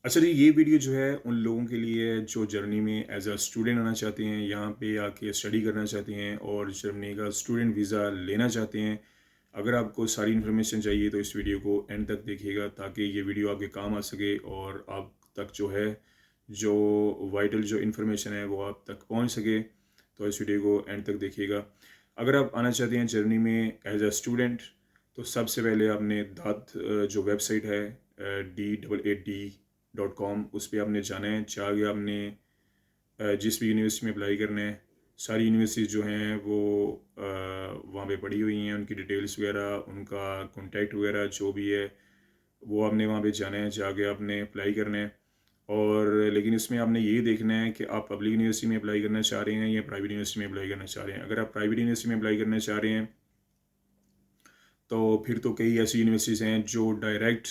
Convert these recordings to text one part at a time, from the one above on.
अच्छा जी, ये वीडियो जो है उन लोगों के लिए है जो जर्मनी में एज़ अ स्टूडेंट आना चाहते हैं, यहाँ पे आके स्टडी करना चाहते हैं और जर्मनी का स्टूडेंट वीज़ा लेना चाहते हैं। अगर आपको सारी इन्फॉर्मेशन चाहिए तो इस वीडियो को एंड तक देखिएगा ताकि ये वीडियो आपके काम आ सके और आप तक जो है, जो वाइटल जो इन्फॉर्मेशन है वो आप तक पहुँच सके। तो इस वीडियो को एंड तक देखिएगा। अगर आप आना चाहते हैं जर्मनी में एज़ अ स्टूडेंट, तो सबसे पहले आपने दात जो वेबसाइट है D-AAD.com, उस पे आपने जाना है। जाके आपने जिस भी यूनिवर्सिटी में अप्लाई करना है, सारी यूनिवर्सिटीज़ जो हैं वो वहाँ पे पड़ी हुई हैं, उनकी डिटेल्स वगैरह, उनका कॉन्टैक्ट वगैरह जो भी है, वो आपने वहाँ पे जाना है, जाके आपने अप्लाई करना है। और लेकिन इसमें आपने ये देखना है कि आप पब्लिक यूनिवर्सिटी में अप्लाई करना चाह रहे हैं या प्राइवेट यूनिवर्सिटी में अप्लाई करना चाह रहे हैं। अगर आप प्राइवेट यूनिवर्सिटी में अप्लाई करना चाह रहे हैं, तो फिर तो कई ऐसी यूनिवर्सिटीज़ हैं जो डायरेक्ट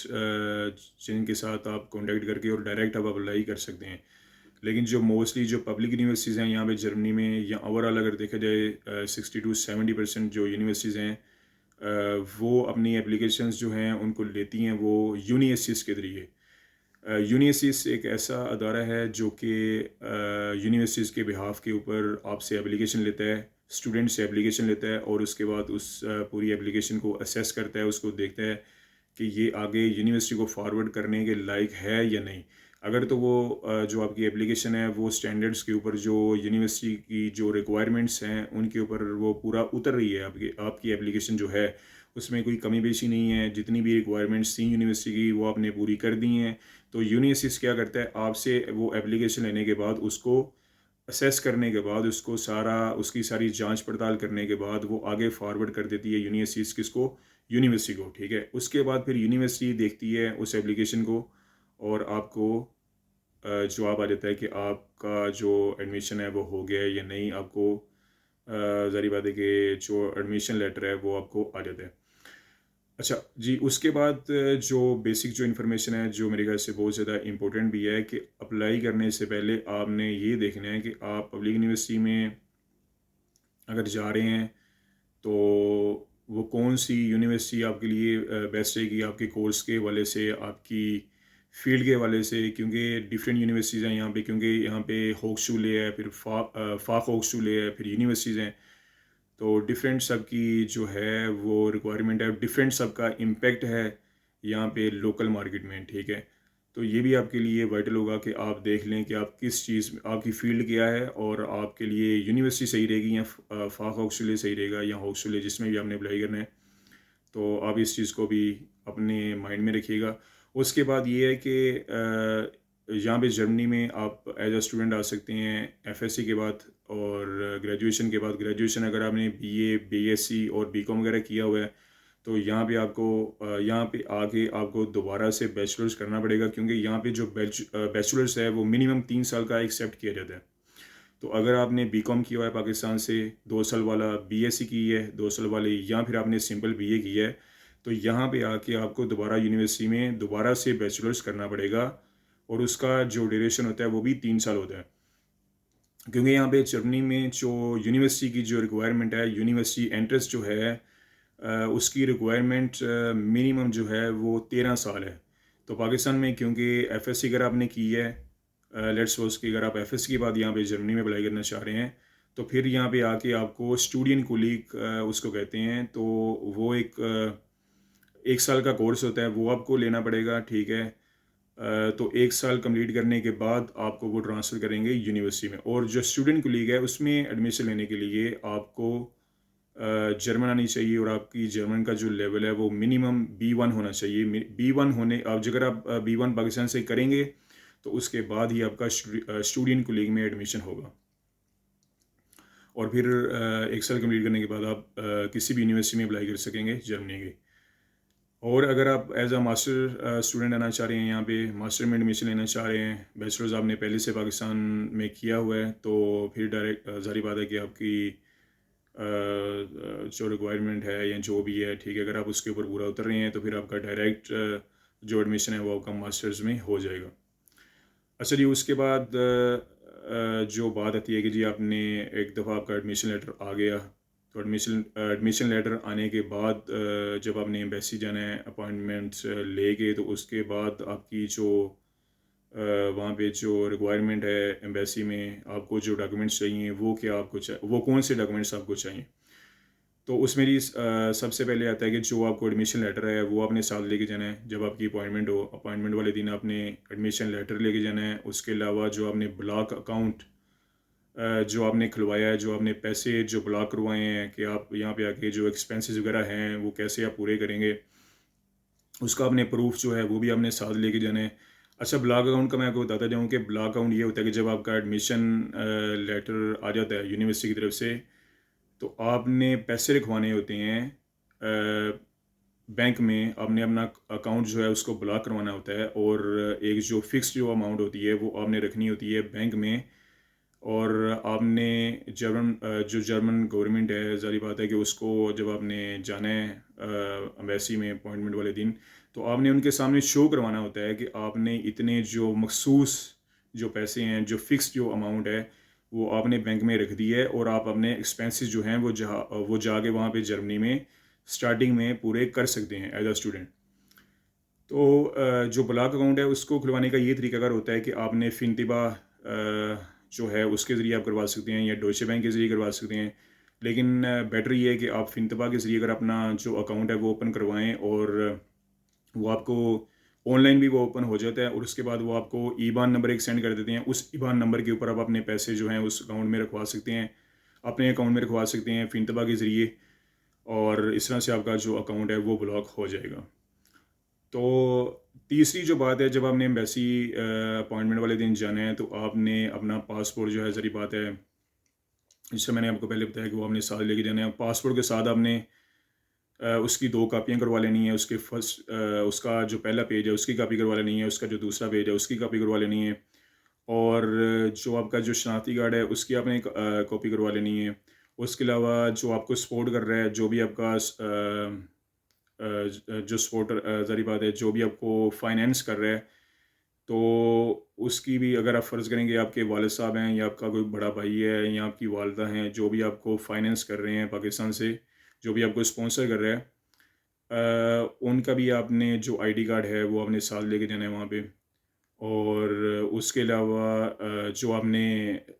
जिनके साथ आप कॉन्टैक्ट करके और डायरेक्ट आप अप्लाई कर सकते हैं। लेकिन जो मोस्टली जो पब्लिक यूनिवर्सिटीज़ हैं यहाँ पे जर्मनी में, या ओवरऑल अगर देखा जाए 60 to 70% जो यूनिवर्सिटीज़ हैं, वो अपनी एप्लीकेशंस जो हैं उनको लेती हैं वो यूनिवर्सिटीज़ के ज़रिए। यूनिवर्सिटीज़ एक ऐसा अदारा है जो कि यूनिवर्सिटीज़ के बिहाफ के ऊपर आपसे एप्लीकेशन लेता है, स्टूडेंट से एप्लीकेशन लेता है और उसके बाद उस पूरी एप्लीकेशन को असेस करता है, उसको देखता है कि ये आगे यूनिवर्सिटी को फॉरवर्ड करने के लायक है या नहीं। अगर तो वो जो आपकी एप्लीकेशन है वो स्टैंडर्ड्स के ऊपर, जो यूनिवर्सिटी की जो रिक्वायरमेंट्स हैं उनके ऊपर वो पूरा उतर रही है, आपकी आपकी एप्लीकेशन जो है उसमें कोई कमी पेशी नहीं है, जितनी भी रिक्वायरमेंट्स थी यूनिवर्सिटी की वो आपने पूरी कर दी हैं, तो यूनिवर्सिटीज़ क्या करता है, आपसे वो एप्लीकेशन लेने के बाद उसको असेस करने के बाद, उसको सारा उसकी सारी जांच पड़ताल करने के बाद वो आगे फॉरवर्ड कर देती है यूनिवर्सिटीज़ किसको, यूनिवर्सिटी को, ठीक है। उसके बाद फिर यूनिवर्सिटी देखती है उस एप्लीकेशन को और आपको जवाब आ जाता है कि आपका जो एडमिशन है वो हो गया है या नहीं। आपको ज़ाहिर बात है कि जो एडमिशन लेटर है वो आपको आ जाता है। अच्छा जी, उसके बाद जो बेसिक जो इन्फॉर्मेशन है जो मेरे ख्याल से बहुत ज़्यादा इम्पोर्टेंट भी है कि अप्लाई करने से पहले आपने ये देखना है कि आप पब्लिक यूनिवर्सिटी में अगर जा रहे हैं तो वो कौन सी यूनिवर्सिटी आपके लिए बेस्ट रहेगी, आपके कोर्स के हवाले से, आपकी फील्ड के हवाले से, क्योंकि डिफरेंट यूनिवर्सिटीज़ हैं यहाँ पे, क्योंकि यहाँ पे होक्सचुले है, फिर फाक होक्सचुले है, फिर यूनिवर्सिटीज़ हैं। तो डिफरेंट सब की जो है वो रिक्वायरमेंट है, डिफरेंट सब का इम्पेक्ट है यहाँ पे लोकल मार्केट में, ठीक है। तो ये भी आपके लिए वाइटल होगा कि आप देख लें कि आप किस चीज़ में, आपकी फ़ील्ड क्या है और आपके लिए यूनिवर्सिटी सही रहेगी या फाक हॉक्सले सही रहेगा या हॉक्सले, जिसमें भी आपने अप्लाई करना है। तो आप इस चीज़ को भी अपने माइंड में रखिएगा। उसके बाद ये है कि यहाँ पे जर्मनी में आप एज अ स्टूडेंट आ सकते हैं एफएससी के बाद, और ग्रेजुएशन के बाद, ग्रेजुएशन अगर आपने बीए, बीएससी और बीकॉम वगैरह किया हुआ है, तो यहाँ पे आपको यहाँ पे आके आपको दोबारा से बैचलर्स करना पड़ेगा, क्योंकि यहाँ पे जो बैचलर्स है वो मिनिमम 3 साल का एक्सेप्ट किया जाता है। तो अगर आपने बीकॉम किया हुआ है पाकिस्तान से, 2 साल वाला, बीएससी की है 2 साल वाली, या फिर आपने सिंपल बीए किया है, तो यहाँ पे आके आपको दोबारा यूनिवर्सिटी में दोबारा से बैचलर्स करना पड़ेगा, और उसका जो ड्यूरेशन होता है वो भी 3 साल होता है। क्योंकि यहाँ पे जर्मनी में जो यूनिवर्सिटी की जो रिक्वायरमेंट है, यूनिवर्सिटी एंट्रेंस जो है उसकी रिक्वायरमेंट मिनिमम जो है वो 13 साल है। तो पाकिस्तान में क्योंकि एफएससी अगर आपने की है, लेट्स सपोज कि अगर आप एफएससी के बाद यहाँ पे जर्मनी में अप्लाई करना चाह रहे हैं, तो फिर यहाँ पे आके आपको स्टूडेंट कुलीग उसको कहते हैं, तो वो एक साल का कोर्स होता है, वो आपको लेना पड़ेगा, ठीक है। तो 1 साल कंप्लीट करने के बाद आपको वो ट्रांसफ़र करेंगे यूनिवर्सिटी में, और जो स्टूडेंट कुलीग है उसमें एडमिशन लेने के लिए आपको जर्मन आनी चाहिए, और आपकी जर्मन का जो लेवल है वो मिनिमम B1 होना चाहिए। B1 होने, आप अगर आप B1 पाकिस्तान से करेंगे तो उसके बाद ही आपका स्टूडेंट कुलीग में एडमिशन होगा, और फिर 1 साल कंप्लीट करने के बाद आप किसी भी यूनिवर्सिटी में अप्लाई कर सकेंगे जर्मनी की। और अगर आप एज अ मास्टर स्टूडेंट आना चाह रहे हैं, यहाँ पे मास्टर में एडमिशन लेना चाह रहे हैं, बैचलर्स आपने पहले से पाकिस्तान में किया हुआ है, तो फिर डायरेक्ट ज़ाहिर बात है कि आपकी जो रिक्वायरमेंट है या जो भी है, ठीक है, अगर आप उसके ऊपर पूरा उतर रहे हैं तो फिर आपका डायरेक्ट जो एडमिशन है वो आपका मास्टर्स में हो जाएगा। अच्छा जी, उसके बाद जो बात आती है कि जी आपने एक दफ़ा आपका एडमिशन लेटर आ गया, तो एडमिशन लेटर आने के बाद जब आपने एम्बेसी जाना है अपॉइंटमेंट्स लेके, तो उसके बाद आपकी जो वहाँ पे जो रिक्वायरमेंट है एम्बेसी में, आपको जो डॉक्यूमेंट्स चाहिए वो क्या आपको वो कौन से डॉक्यूमेंट्स आपको चाहिए। तो उसमें भी सबसे पहले आता है कि जो आपको एडमिशन लेटर है वो आपने साथ लेके जाना है। जब आपकी अपॉइंटमेंट हो, अपॉइंटमेंट वाले दिन आपने एडमिशन लेटर लेके जाना है। उसके अलावा जो आपने ब्लॉक अकाउंट जो आपने खुलवाया है, जो आपने पैसे जो ब्लॉक करवाए हैं कि आप यहाँ पे आके जो एक्सपेंसेस वगैरह हैं वो कैसे आप पूरे करेंगे, उसका आपने प्रूफ जो है वो भी आपने साथ लेके जाना है। अच्छा, ब्लॉक अकाउंट का मैं आपको बताता जाऊँ कि ब्लॉक अकाउंट ये होता है कि जब आपका एडमिशन लेटर आ जाता है यूनिवर्सिटी की तरफ से, तो आपने पैसे रखवाने होते हैं बैंक में। आपने अपना अकाउंट जो है उसको ब्लॉक करवाना होता है, और एक जो फिक्स जो अमाउंट होती है वो आपने रखनी होती है बैंक में। और आपने जो जर्मन गवर्नमेंट है, ज़ाहिर बात है कि उसको जब आपने जाना है अम्बेसी में अपॉइंटमेंट वाले दिन, तो आपने उनके सामने शो करवाना होता है कि आपने इतने जो मखसूस जो पैसे हैं, जो फिक्स जो अमाउंट है वो आपने बैंक में रख दी है, और आप अपने एक्सपेंसेस जो हैं वो जाके वहाँ पे जर्मनी में स्टार्टिंग में पूरे कर सकते हैं एज अ स्टूडेंट। तो जो ब्लॉक अकाउंट है उसको खुलवाने का ये तरीकाकार होता है कि आपने फिनतिबा जो है उसके ज़रिए आप करवा सकते हैं, या डोइचे बैंक के ज़रिए करवा सकते हैं। लेकिन बेटर ये है कि आप फिनतिबा के ज़रिए अगर अपना जो अकाउंट है वो ओपन करवाएं, और वो आपको ऑनलाइन भी वो ओपन हो जाता है, और उसके बाद वो आपको ईबान नंबर एक सेंड कर देते हैं। उस ईबान नंबर के ऊपर आप अपने पैसे जो हैं उस अकाउंट में रखवा सकते हैं, अपने अकाउंट में रखवा सकते हैं फिनतिबा के ज़रिए, और इस तरह से आपका जो अकाउंट है वो ब्लॉक हो जाएगा। तो तीसरी जो बात है, जब आपने एम्बेसी अपॉइंटमेंट वाले दिन जाना है, तो आपने अपना पासपोर्ट जो है, ज़री बात है जिससे मैंने आपको पहले बताया कि वो आपने साथ लेके जाना है। पासपोर्ट के साथ आपने उसकी 2 कापियाँ करवा लेनी है। उसके उसका जो पहला पेज है उसकी कापी करवा लेनी है, उसका जो दूसरा पेज है उसकी कापी करवा लेनी है, और जो आपका जो शनाख्ती कार्ड है उसकी आपने एक कॉपी करवा लेनी है। उसके अलावा जो आपको सपोर्ट कर रहा है, जो भी आपका जो सपोर्टर ज़ाहिर बात है जो भी आपको फाइनेंस कर रहा है, तो उसकी भी, अगर आप फ़र्ज़ करेंगे आपके वालिद साहब हैं, या आपका कोई बड़ा भाई है, या आपकी वालदा हैं, जो भी आपको फाइनेंस कर रहे हैं पाकिस्तान से, जो भी आपको स्पॉन्सर कर रहा है, उनका भी आपने जो आईडी कार्ड है वो आपने साथ लेके जाना है वहाँ पे। और उसके अलावा जो आपने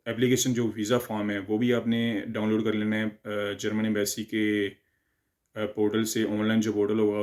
एप्लीकेशन, जो वीज़ा फॉर्म है वो भी आपने डाउनलोड कर लेना है जर्मन एम्बेसी के पोर्टल से। ऑनलाइन जो पोर्टल होगा